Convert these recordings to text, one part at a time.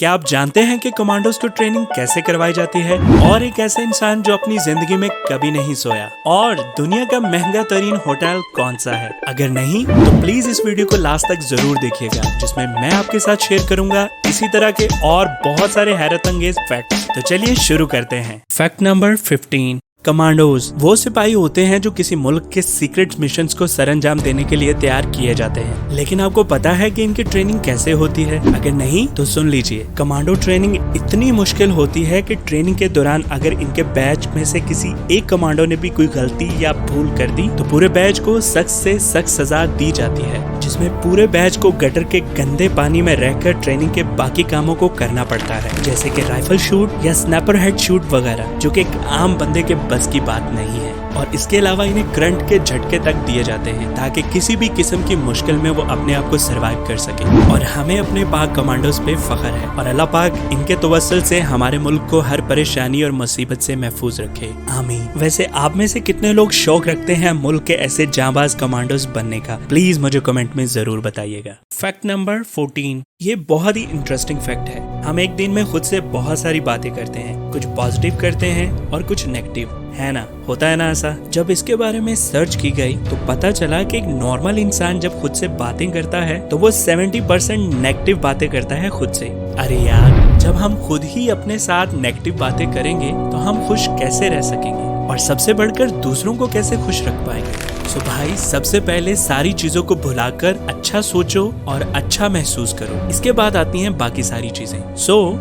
क्या आप जानते हैं कि कमांडोज को ट्रेनिंग कैसे करवाई जाती है? और एक ऐसा इंसान जो अपनी जिंदगी में कभी नहीं सोया। और दुनिया का महंगा तरीन होटल कौन सा है? अगर नहीं तो प्लीज इस वीडियो को लास्ट तक जरूर देखिएगा, जिसमें मैं आपके साथ शेयर करूंगा इसी तरह के और बहुत सारे हैरत अंगेज फैक्ट्स। तो चलिए शुरू करते हैं। Fact number 15। कमांडोज वो सिपाही होते हैं जो किसी मुल्क के सीक्रेट मिशंस को सरंजाम देने के लिए तैयार किए जाते हैं। लेकिन आपको पता है कि इनकी ट्रेनिंग कैसे होती है? अगर नहीं तो सुन लीजिए। कमांडो ट्रेनिंग इतनी मुश्किल होती है कि ट्रेनिंग के दौरान अगर इनके बैच में से किसी एक कमांडो ने भी कोई गलती या भूल कर दी तो पूरे बैच को सख्त से सख्त सजा दी जाती है, जिसमें पूरे बैच को गटर के गंदे पानी में रहकर ट्रेनिंग के बाकी कामों को करना पड़ता है, जैसे कि राइफल शूट या स्नैपर हेड शूट वगैरह, जो कि एक आम बंदे के बस की बात नहीं है। और इसके अलावा इन्हें करंट के झटके तक दिए जाते हैं ताकि किसी भी किस्म की मुश्किल में वो अपने आप को सरवाइव कर सके। और हमें अपने पाक कमांडोज पे फख्र है और अल्लाह पाक इनके तवस्सुल से हमारे मुल्क को हर परेशानी और मुसीबत से महफूज रखे, आमीन। वैसे आप में से कितने लोग शौक रखते हैं मुल्क के ऐसे जांबाज कमांडोज बनने का? प्लीज मुझे कमेंट में जरूर बताइएगा। Fact number 14। ये बहुत ही इंटरेस्टिंग फैक्ट है। हम एक दिन में खुद से बहुत सारी बातें करते हैं, कुछ पॉजिटिव करते हैं और कुछ नेगेटिव, है ना? होता है ना ऐसा? जब इसके बारे में सर्च की गई तो पता चला कि एक नॉर्मल इंसान जब खुद से बातें करता है तो वो 70% नेगेटिव बातें करता है खुद से। अरे यार, जब हम खुद ही अपने साथ नेगेटिव बातें करेंगे तो हम खुश कैसे रह सकेंगे और सबसे बढ़कर दूसरों को कैसे खुश रख पाएंगे? तो भाई सबसे पहले सारी चीजों को भुलाकर अच्छा सोचो और अच्छा महसूस करो, इसके बाद आती हैं बाकी सारी चीजें।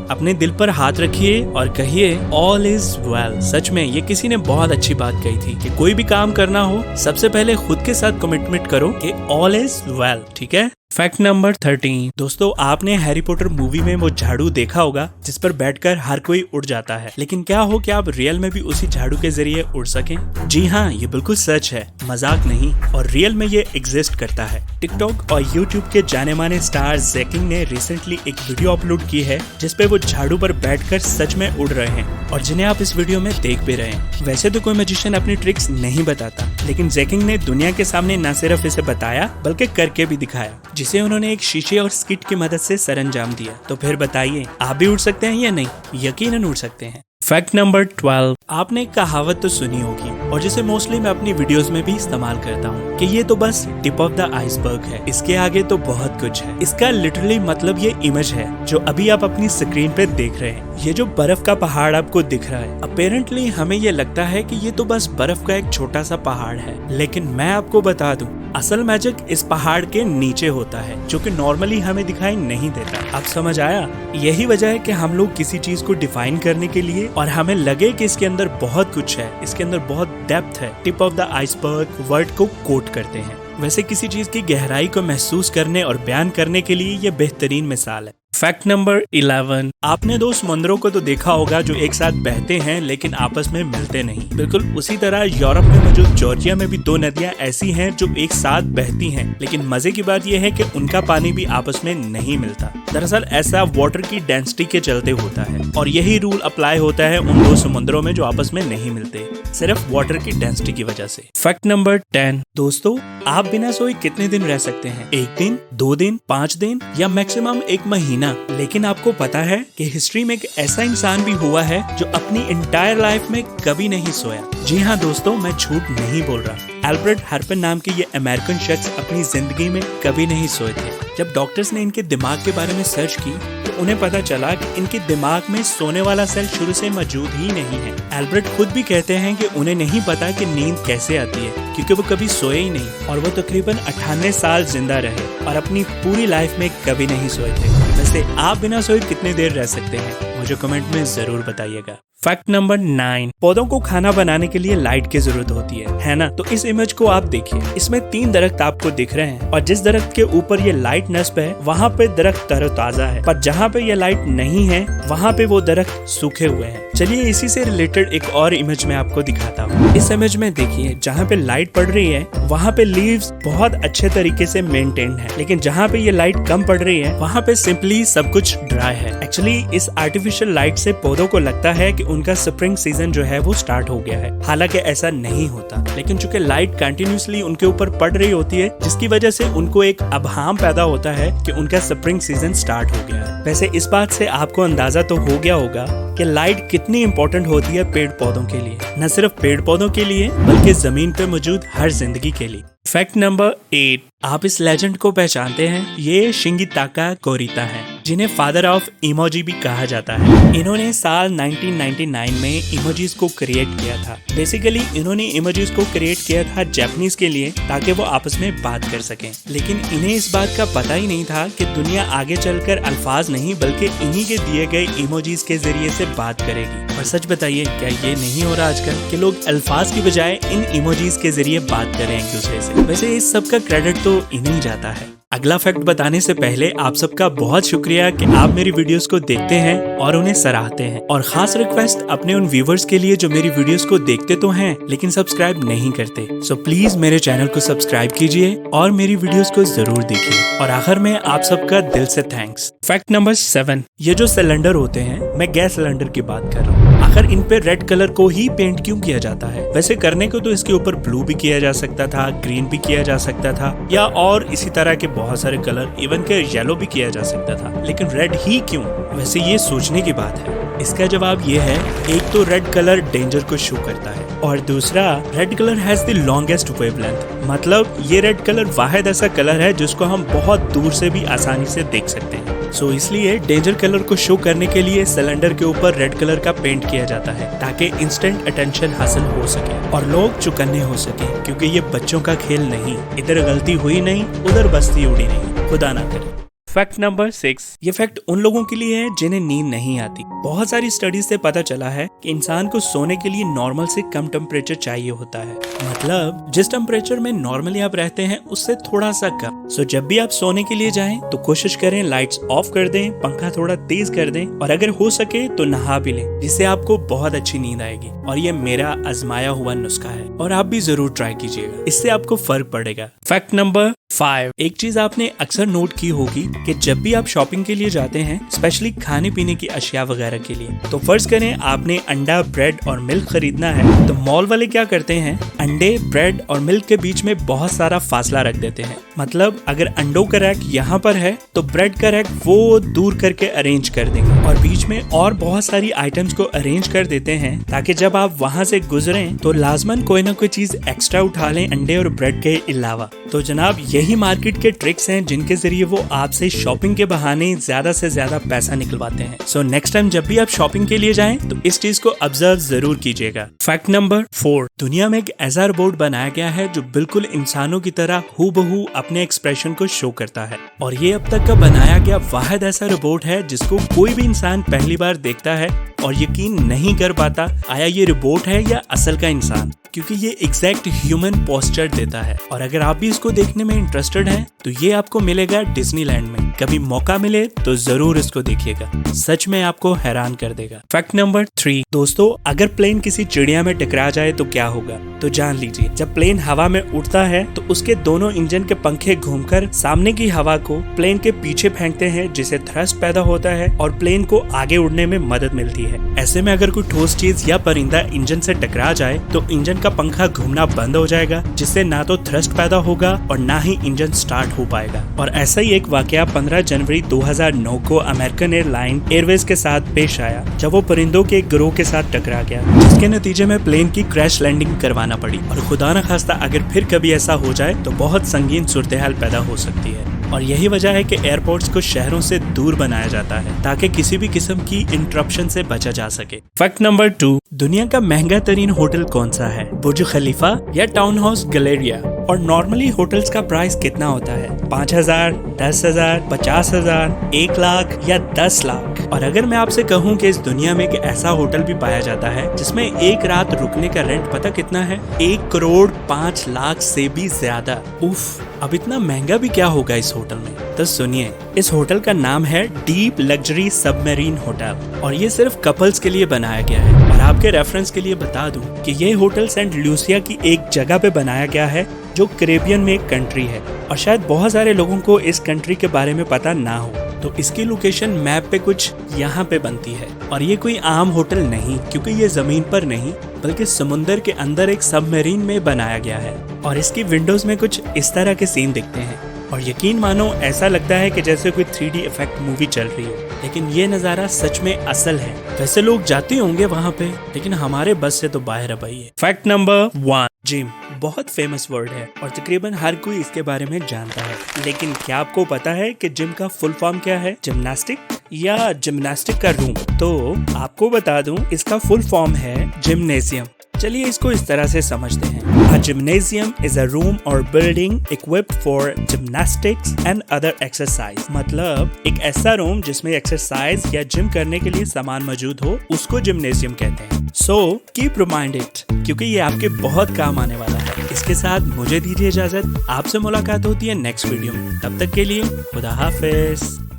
अपने दिल पर हाथ रखिए और कहिए ऑल इज वेल। सच में ये किसी ने बहुत अच्छी बात कही थी कि कोई भी काम करना हो सबसे पहले खुद के साथ कमिटमेंट करो कि ऑल इज वेल, ठीक है? Fact number 13। दोस्तों, आपने हैरी पॉटर मूवी में वो झाड़ू देखा होगा जिस पर बैठकर हर कोई उड़ जाता है, लेकिन क्या हो कि आप रियल में भी उसी झाड़ू के जरिए उड़ सकें? जी हाँ, ये बिल्कुल सच है, मजाक नहीं। और रियल में ये एग्जिस्ट करता है। टिकटॉक और यूट्यूब के जाने माने स्टार जैकिंग ने रिसेंटली एक वीडियो अपलोड की है जिसपे वो झाड़ू पर बैठकर सच में उड़ रहे हैं और जिन्हें आप इस वीडियो में देख भी रहे हैं। वैसे तो कोई मैजिशियन अपनी ट्रिक्स नहीं बताता, लेकिन जैकिंग ने दुनिया के सामने न सिर्फ इसे बताया बल्कि करके भी दिखाया, जिसे उन्होंने एक शीशे और स्किट की मदद से सरंजाम दिया। तो फिर बताइए, आप भी उड़ सकते हैं या नहीं? यकीनन उड़ सकते हैं। Fact number 12। आपने कहावत तो सुनी होगी और जिसे मोस्टली मैं अपनी वीडियोस में भी इस्तेमाल करता हूँ कि ये तो बस टिप ऑफ द आइसबर्ग है, इसके आगे तो बहुत कुछ है। इसका लिटरली मतलब ये इमेज है जो अभी आप अपनी स्क्रीन पे देख रहे हैं। ये जो बर्फ का पहाड़ आपको दिख रहा है, अपेरेंटली हमें ये लगता है कि ये तो बस बर्फ का एक छोटा सा पहाड़ है, लेकिन मैं आपको बता दूं असल मैजिक इस पहाड़ के नीचे होता है, जो कि नॉर्मली हमें दिखाई नहीं देता। अब समझ आया? यही वजह है कि हम लोग किसी चीज को डिफाइन करने के लिए और हमें लगे कि इसके अंदर बहुत कुछ है, इसके अंदर बहुत डेप्थ है, tip of the iceberg word को कोट करते हैं। वैसे किसी चीज की गहराई को महसूस करने और बयान करने के लिए ये बेहतरीन मिसाल है। Fact number 11। आपने दो समुद्रों को तो देखा होगा जो एक साथ बहते हैं लेकिन आपस में मिलते नहीं। बिल्कुल उसी तरह यूरोप में मौजूद जॉर्जिया में भी दो नदियां ऐसी हैं जो एक साथ बहती हैं, लेकिन मजे की बात यह है कि उनका पानी भी आपस में नहीं मिलता। दरअसल ऐसा वाटर की डेंसिटी के चलते होता है और यही रूल अप्लाई होता है उन दो समुद्रों में जो आपस में नहीं मिलते, सिर्फ वाटर की डेंसिटी की वजह से। Fact number 10। दोस्तों, आप बिना सोए कितने दिन रह सकते हैं? 1 दिन, 2 दिन, 5 दिन या मैक्सिमम 1 महीना? लेकिन आपको पता है कि हिस्ट्री में एक ऐसा इंसान भी हुआ है जो अपनी एंटायर लाइफ में कभी नहीं सोया। जी हाँ दोस्तों, मैं झूठ नहीं बोल रहा। एल्बर्ट हर्पन नाम के ये अमेरिकन शख्स अपनी जिंदगी में कभी नहीं सोए थे। जब डॉक्टर्स ने इनके दिमाग के बारे में सर्च की तो उन्हें पता चला कि इनके दिमाग में सोने वाला सेल शुरू से मौजूद ही नहीं है। एल्बर्ट खुद भी कहते हैं कि उन्हें नहीं पता कि नींद कैसे आती है, क्योंकि वो कभी सोए ही नहीं और वो तकरीबन 98 साल जिंदा रहे और अपनी पूरी लाइफ में कभी नहीं सोए थे। वैसे आप बिना सोए कितनी देर रह सकते हैं? मुझे कमेंट में जरूर बताइएगा। Fact number 9। पौधों को खाना बनाने के लिए लाइट की जरूरत होती है ना? तो इस इमेज को आप देखिए, इसमें 3 दरख्त आपको दिख रहे हैं और जिस दरख्त के ऊपर ये लाइट नस्ब है वहाँ पे दरख्त तरोताजा है, पर जहाँ पे ये लाइट नहीं है वहाँ पे वो दरख्त सूखे हुए हैं। चलिए इसी से रिलेटेड एक और इमेज में आपको दिखाता हूँ। इस इमेज में देखिए, जहाँ पे लाइट पड़ रही है वहाँ पे लीव्स बहुत अच्छे तरीके से मेंटेन्ड है, लेकिन जहाँ पे ये लाइट कम पड़ रही है वहाँ पे सिंपली सब कुछ ड्राई है। एक्चुअली इस आर्टिफिशियल लाइट से पौधों को लगता है कि उनका स्प्रिंग सीजन जो है वो स्टार्ट हो गया है। हालांकि ऐसा नहीं होता, लेकिन चूंकि लाइट कंटिन्यूसली उनके ऊपर पड़ रही होती है, जिसकी वजह से उनको एक अभाम पैदा होता है कि उनका स्प्रिंग सीजन स्टार्ट हो गया है। वैसे इस बात से आपको अंदाजा तो हो गया होगा कि लाइट कितनी इंपॉर्टेंट होती है पेड़ पौधों के लिए, न सिर्फ पेड़ पौधों के लिए बल्कि जमीन पे मौजूद हर जिंदगी के लिए। फैक्ट नंबर 8, आप इस लेजेंड को पहचानते हैं? ये शिंगेताका कोरिता हैं, जिन्हें फादर ऑफ इमोजी भी कहा जाता है। इन्होंने साल 1999 में इमोजीज को क्रिएट किया था। बेसिकली इन्होंने इमोजीज को क्रिएट किया था जापानीज के लिए, ताकि वो आपस में बात कर सकें। लेकिन इन्हें इस बात का पता ही नहीं था कि दुनिया आगे चलकर अल्फाज नहीं बल्कि इन्हीं के दिए गए इमोजीज के जरिए से बात करेगी। और सच बताइए, क्या ये नहीं हो रहा आजकल कि लोग अल्फाज की बजाय इन इमोजीज के जरिए बात कर रहे हैं एक दूसरे से? वैसे इस सब का क्रेडिट तो इन्हीं जाता है। अगला फैक्ट बताने से पहले आप सबका बहुत शुक्रिया कि आप मेरी वीडियोस को देखते हैं और उन्हें सराहते हैं। और खास रिक्वेस्ट अपने उन व्यूवर्स के लिए जो मेरी वीडियोस को देखते तो हैं लेकिन सब्सक्राइब नहीं करते। सो प्लीज मेरे चैनल को सब्सक्राइब कीजिए और मेरी वीडियोस को जरूर देखिए। और आखिर में आप सबका दिल से थैंक्स। फैक्ट नंबर 7, ये जो सिलेंडर होते हैं, मैं गैस सिलेंडर की बात कर रहा हूँ, आखिर इन पे रेड कलर को ही पेंट क्यों किया जाता है? वैसे करने को तो इसके ऊपर ब्लू भी किया जा सकता था, ग्रीन भी किया जा सकता था, या और इसी तरह के बहुत सारे कलर, इवन के येलो भी किया जा सकता था, लेकिन रेड ही क्यों? वैसे ये सोचने की बात है। इसका जवाब ये है, एक तो रेड कलर डेंजर को शो करता है और दूसरा red colour has the longest wavelength. मतलब ये रेड कलर वाहिद ऐसा कलर है जिसको हम बहुत दूर से भी आसानी से देख सकते हैं। सो इसलिए डेंजर कलर को शो करने के लिए सिलेंडर के ऊपर रेड कलर का पेंट किया जाता है, ताकि इंस्टेंट अटेंशन हासिल हो सके और लोग चौकन्ने हो सके, क्योंकि ये बच्चों का खेल नहीं। इधर गलती हुई नहीं, उधर बस्ती उड़ी नहीं, खुदा ना करे। फैक्ट नंबर 6, ये फैक्ट उन लोगों के लिए है जिन्हें नींद नहीं आती। बहुत सारी स्टडीज से पता चला है कि इंसान को सोने के लिए नॉर्मल से कम टेम्परेचर चाहिए होता है। मतलब जिस टेम्परेचर में नॉर्मली आप रहते हैं उससे थोड़ा सा कम। सो जब भी आप सोने के लिए जाएं तो कोशिश करें लाइट्स ऑफ कर दें, पंखा थोड़ा तेज कर दें और अगर हो सके तो नहा भी लें, जिससे आपको बहुत अच्छी नींद आएगी। और ये मेरा आजमाया हुआ नुस्खा है और आप भी जरूर ट्राई कीजिएगा, इससे आपको फर्क पड़ेगा। फैक्ट नंबर 5, एक चीज आपने अक्सर नोट की होगी कि जब भी आप शॉपिंग के लिए जाते हैं, स्पेशली खाने पीने की अशिया वगैरह के लिए, तो फर्ज करें आपने अंडा, ब्रेड और मिल्क खरीदना है, तो मॉल वाले क्या करते हैं, अंडे, ब्रेड और मिल्क के बीच में बहुत सारा फासला रख देते हैं। मतलब अगर अंडों का रैक यहाँ पर है तो ब्रेड का रैक वो दूर करके अरेंज कर देंगे और बीच में और बहुत सारी आइटम्स को अरेंज कर देते हैं, ताकि जब आप वहाँ से गुजरें तो लाजमन कोई ना कोई चीज एक्स्ट्रा उठा लें अंडे और ब्रेड के अलावा। तो जनाब यही मार्केट के ट्रिक्स हैं जिनके जरिए वो आपसे शॉपिंग के बहाने ज्यादा से ज्यादा पैसा निकलवाते हैं। सो नेक्स्ट टाइम जब भी आप शॉपिंग के लिए जाएं तो इस चीज को ऑब्जर्व जरूर कीजिएगा। फैक्ट नंबर 4, दुनिया में एक ऐसा रोबोट बनाया गया है जो बिल्कुल इंसानों की तरह हूबहू अपने एक्सप्रेशन को शो करता है। और ये अब तक का बनाया गया वाहिद ऐसा रोबोट है जिसको कोई भी इंसान पहली बार देखता है और यकीन नहीं कर पाता आया ये रोबोट है या असल का इंसान, क्योंकि ये एग्जैक्ट ह्यूमन पोस्चर देता है। और अगर आप भी इसको देखने में इंटरेस्टेड हैं तो ये आपको मिलेगा डिज्नीलैंड में। कभी मौका मिले तो जरूर इसको देखिएगा, सच में आपको हैरान कर देगा। फैक्ट नंबर 3, दोस्तों अगर प्लेन किसी चिड़िया में टकरा जाए तो क्या होगा? तो जान लीजिए, जब प्लेन हवा में उड़ता है तो उसके दोनों इंजन के पंखे घूमकर सामने की हवा को प्लेन के पीछे फेंकते हैं, जिससे थ्रस्ट पैदा होता है और प्लेन को आगे उड़ने में मदद मिलती है। ऐसे में अगर कोई ठोस चीज या परिंदा इंजन से टकरा जाए तो इंजन का पंखा घूमना बंद हो जाएगा, जिससे ना तो थ्रस्ट पैदा होगा और ना ही इंजन स्टार्ट हो पाएगा। और ऐसा ही एक वाकया 15 जनवरी 2009 को अमेरिकन एयरवेज के साथ पेश आया, जब वो परिंदों के एक गिरोह के साथ टकरा गया, जिसके नतीजे में प्लेन की क्रैश लैंडिंग करवाना पड़ी। और खुदा न खास्ता अगर फिर कभी ऐसा हो जाए तो बहुत संगीन सूरत हाल पैदा हो सकती है। और यही वजह है कि एयरपोर्ट्स को शहरों से दूर बनाया जाता है, ताकि किसी भी किस्म की इंटरप्शन से बचा जा सके। फैक्ट नंबर 2, दुनिया का महंगा तरीन होटल कौन सा है? बुर्ज खलीफा या टाउन हाउस गैलेरिया? और नॉर्मली होटल्स का प्राइस कितना होता है? 5,000, 10,000, 50,000, 1 लाख या 10 लाख? और अगर मैं आपसे कहूँ कि इस दुनिया में एक ऐसा होटल भी पाया जाता है जिसमें एक रात रुकने का रेंट पता कितना है? 1 करोड़ 5 लाख से भी ज्यादा। उफ, अब इतना महंगा भी क्या होगा इस होटल में? तो सुनिए, इस होटल का नाम है डीप लग्जरी सबमरीन होटल और ये सिर्फ कपल्स के लिए बनाया गया है। और आपके रेफरेंस के लिए बता दूं कि ये होटल सेंट लूसिया की एक जगह पे बनाया गया है जो कैरेबियन में एक कंट्री है। और शायद बहुत सारे लोगों को इस कंट्री के बारे में पता ना हो, तो इसकी लोकेशन मैप पे कुछ यहाँ पे बनती है। और ये कोई आम होटल नहीं, क्योंकि ये जमीन पर नहीं बल्कि समुंदर के अंदर एक सबमरीन में बनाया गया है। और इसकी विंडोज में कुछ इस तरह के सीन दिखते हैं और यकीन मानो ऐसा लगता है कि जैसे कोई 3D इफेक्ट मूवी चल रही हो। लेकिन ये नज़ारा सच में असल है। वैसे लोग जाते होंगे वहाँ पे, लेकिन हमारे बस से तो बाहर अब है। फैक्ट नंबर 1, जिम बहुत फेमस वर्ड है और तकरीबन हर कोई इसके बारे में जानता है। लेकिन क्या आपको पता है कि जिम का फुल फॉर्म क्या है? जिम्नास्टिक या जिम्नास्टिक का रूम? तो आपको बता दूं, इसका फुल फॉर्म है जिम्नेजियम। चलिए इसको इस तरह से समझते हैं। A gymnasium is a room or building equipped for gymnastics and other exercise। मतलब एक ऐसा रूम जिसमें एक्सरसाइज या जिम करने के लिए सामान मौजूद हो, उसको जिम्नेजियम कहते हैं। So keep reminded, क्योंकि ये आपके बहुत काम आने वाला है। इसके साथ मुझे दीजिए इजाजत। आपसे मुलाकात होती है नेक्स्ट वीडियो में। तब तक के लिए खुदा हाफिज।